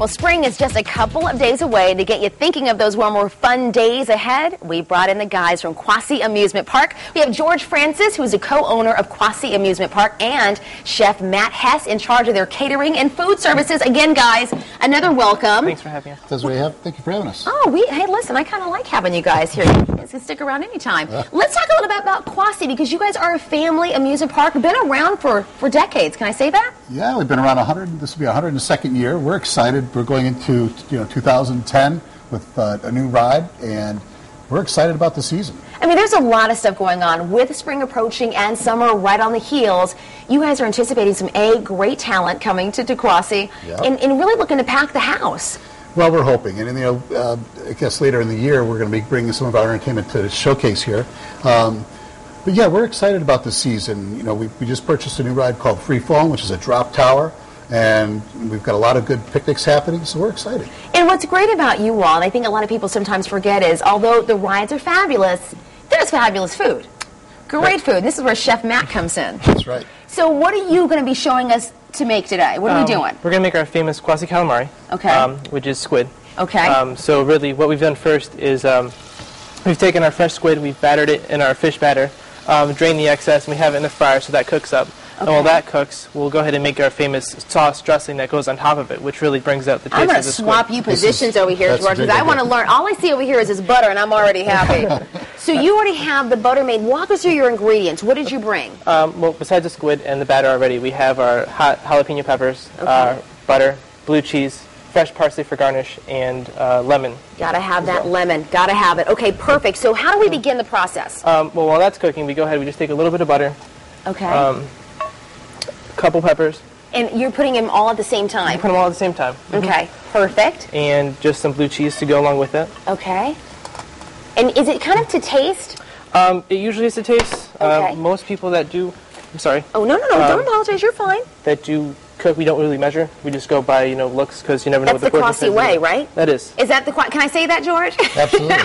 Well, spring is just a couple of days away. To get you thinking of those warmer, fun days ahead, we brought in the guys from Quassy Amusement Park. We have George Francis, who is a co-owner of Quassy Amusement Park, and Chef Matt Hess in charge of their catering and food services. Again, guys, another welcome. Thanks for having us. That's what we have. Thank you for having us. Oh, hey, listen, I kind of like having you guys here. You guys can stick around anytime. Let's talk a little bit about Quassy, because you guys are a family amusement park. Been around for decades. Can I say that? Yeah, we've been around 100. This will be our 102nd year. We're excited. We're going into 2010 with a new ride, and we're excited about the season. I mean, there's a lot of stuff going on with spring approaching and summer right on the heels. You guys are anticipating some great talent coming to Quassy, and really looking to pack the house. Well, we're hoping, and I guess later in the year we're going to be bringing some of our entertainment to the showcase here. But yeah, we're excited about the season. You know, we just purchased a new ride called Free Fall, which is a drop tower, and we've got a lot of good picnics happening, so we're excited. And what's great about you all, and I think a lot of people sometimes forget, is although the rides are fabulous, there's fabulous food. Great food. This is where Chef Matt comes in. That's right. So what are you going to be showing us to make today? What are we doing? We're going to make our famous Quassy calamari, which is squid. Okay. So really what we've done first is we've taken our fresh squid, we've battered it in our fish batter, drained the excess, and we have it in the fryer so that cooks up. And while that cooks, we'll go ahead and make our famous sauce dressing that goes on top of it, which really brings out the taste of the squid. I'm going to swap you positions over here, George, because I want to learn. All I see over here is this butter, and I'm already happy. So you already have the butter made. Walk us through your ingredients. What did you bring? Well, besides the squid and the batter already, we have our hot jalapeno peppers, butter, blue cheese, fresh parsley for garnish, and lemon. Gotta have that lemon. Gotta have it. Okay, perfect. So how do we begin the process? Well, while that's cooking, we go ahead. We just take a little bit of butter. Okay. Couple peppers. And you're putting them all at the same time? You put them all at the same time. Okay, perfect. And just some blue cheese to go along with it. Okay. And is it kind of to taste? It usually is to taste. Okay. Most people that do, I'm sorry. Oh, no, don't apologize, you're fine. That do cook, we don't really measure. We just go by, looks, because you never know what the That's the Quassy way, right? That is. Is that can I say that, George? Absolutely.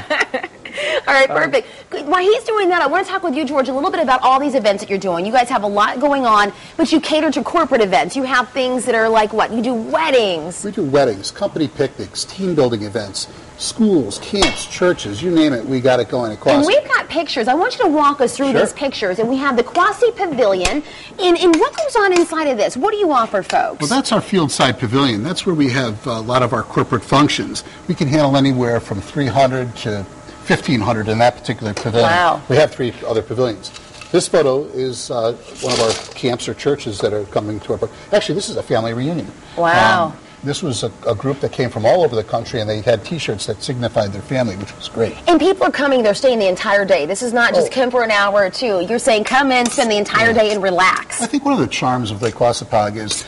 All right, perfect. While he's doing that, I want to talk with you, George, a little bit about all these events that you're doing. You guys have a lot going on, but you cater to corporate events. You have things that are like what? You do weddings. We do weddings, company picnics, team building events, schools, camps, churches, you name it, we got it going at Quassy. And we've got pictures. I want you to walk us through these pictures. And we have the Quassy Pavilion. And what goes on inside of this? What do you offer, folks? Well, that's our field side pavilion. That's where we have a lot of our corporate functions. We can handle anywhere from 300 to 1,500 in that particular pavilion. Wow. We have 3 other pavilions. This photo is one of our camps or churches that are coming to our park. Actually, this is a family reunion. Wow. This was a group that came from all over the country, and they had T-shirts that signified their family, which was great. And people are coming, they're staying the entire day. This is not just come for an hour or two. You're saying come in, spend the entire day, and relax. I think one of the charms of Lake Quassipag is,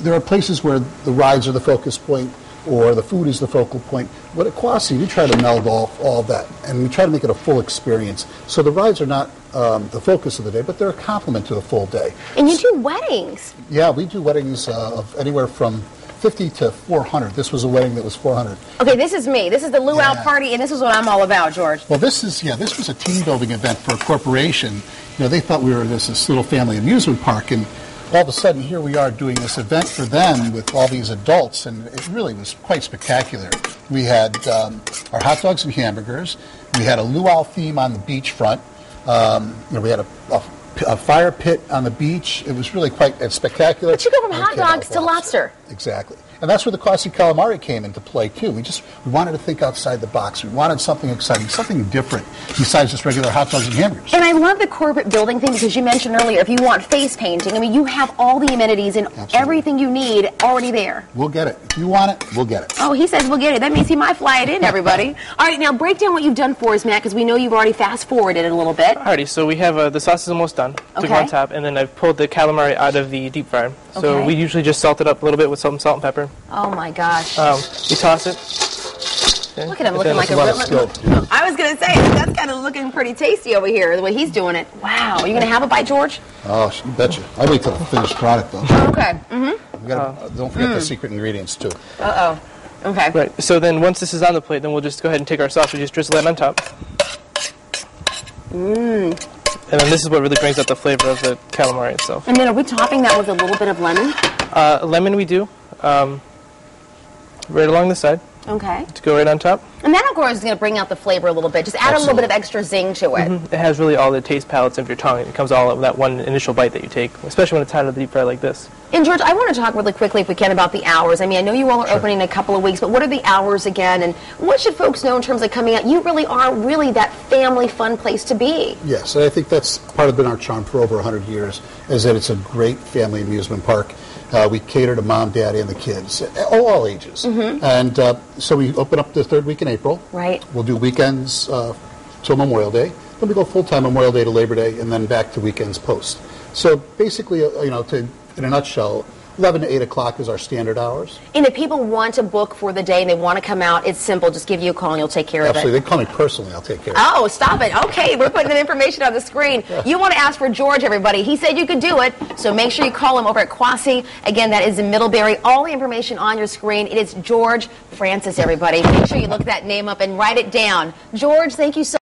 there are places where the rides are the focus point, or the food is the focal point. But at Quassy, we try to meld all of that, and we try to make it a full experience. So the rides are not the focus of the day, but they're a complement to the full day. And you do weddings. Yeah, we do weddings of anywhere from 50 to 400. This was a wedding that was 400. Okay, this is me. This is the luau party, and this is what I'm all about, George. Well, this was a team building event for a corporation. They thought we were this little family amusement park, and all of a sudden, here we are doing this event for them with all these adults, and it really was quite spectacular. We had our hot dogs and hamburgers. We had a luau theme on the beachfront. We had a fire pit on the beach. It was really quite spectacular. But you go from hot dogs to lobster. Exactly. And that's where the Quassy calamari came into play, too. We wanted to think outside the box. We wanted something exciting, something different besides just regular hot dogs and hamburgers. And I love the corporate building thing, because you mentioned earlier, if you want face painting, you have all the amenities and everything you need already there. We'll get it. If you want it, we'll get it. Oh, he says we'll get it. That means he might fly it in, everybody. All right, now break down what you've done for us, Matt, because we know you've already fast-forwarded it a little bit. Alrighty, so we have the sauce is almost done to go on top, and then I've pulled the calamari out of the deep fryer. So we usually just salt it up a little bit with salt and pepper. Oh, my gosh. We toss it. Look at him looking like a real... I was going to say, that's kind of looking pretty tasty over here, the way he's doing it. Wow. Are you going to have a bite, George? Oh, you betcha. I'll wait till the finished product, though. Okay. Don't forget the secret ingredients, too. Uh-oh. Okay. Right. So then once this is on the plate, then we'll just go ahead and take our sauce. We just drizzle it on top. And then this is what really brings out the flavor of the calamari itself. And then are we topping that with a little bit of lemon? Lemon we do. right along the side. Okay. To go right on top. And that, of course, is going to bring out the flavor a little bit. Just add a little bit of extra zing to it. It has really all the taste palates of your tongue. It comes all of that one initial bite that you take, especially when it's out of the deep fryer like this. And George, I want to talk really quickly, if we can, about the hours. I mean, I know you all are opening in a couple of weeks, but what are the hours again? And what should folks know in terms of coming out? You really are that family fun place to be. Yes, and I think that's part of been our charm for over 100 years, is that it's a great family amusement park. We cater to mom, dad, and the kids, all ages. And so we open up the third week in April. Right. We'll do weekends till Memorial Day. Then we go full-time Memorial Day to Labor Day, and then back to weekends post. So basically, in a nutshell, 11 to 8 o'clock is our standard hours. And if people want to book for the day and they want to come out, it's simple. Just give you a call and you'll take care of it. Absolutely. They call me personally. I'll take care of it. Oh, stop it. Okay, we're putting the information on the screen. You want to ask for George, everybody. He said you could do it, so make sure you call him over at Quassy. Again, that is in Middlebury. All the information on your screen. It is George Francis, everybody. Make sure you look that name up and write it down. George, thank you so much.